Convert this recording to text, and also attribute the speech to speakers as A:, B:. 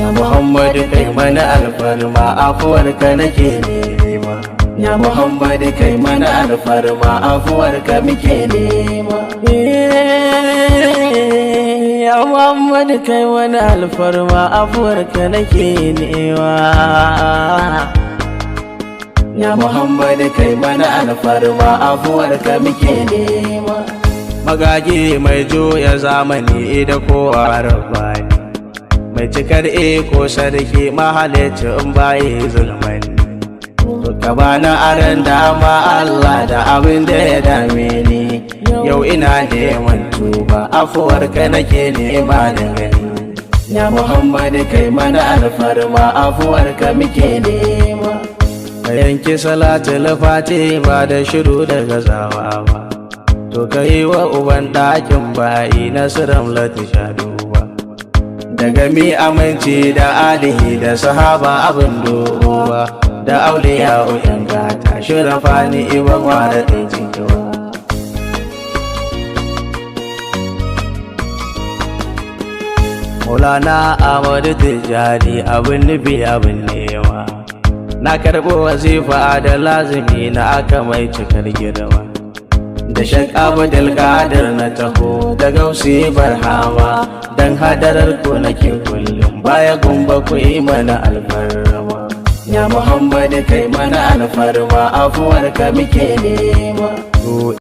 A: Ya Muhammadu kai mana alfarma afuwarka nake nema. Ya Muhammadu kai mana alfarma afuwarka muke nema. Ya Muhammadu kai mana alfarma afuwarka nake nema. Ya Muhammadu kai mana alfarma afuwarka muke nema. Magagi mai juya zamani da kowa rabbani, mai cikar iko sarki mahalicin baye zulmani. Ka bani aran dama Allah da abin da ya dame ni, yau ina neman tuba afuwarka nake nema da gani. Ya Muhammadu kai mana alfarma afuwarka muke nema. Ka yanki salatul fati ba da shiru da gazawa ba, to ka yi wa uban ɗakin bayi nasiran latisha duba. Daga mi aminci da alihi da sahaba abin duba, da auliya uyan gata shirafa ni iwan wada ɗin cikiwa. Maulana Ahmadu Tijjani abin nufi abin nema, na karɓo wazifa da lazimi na aka mai cikar girma. Da Shek Abdul Qadir na taho da Gausi Barhama, dan hadarar ku nake kullum baya gumba ku yi mana alfarma. Ya Muhammadu kai mana alfarma afuwarka muke nema.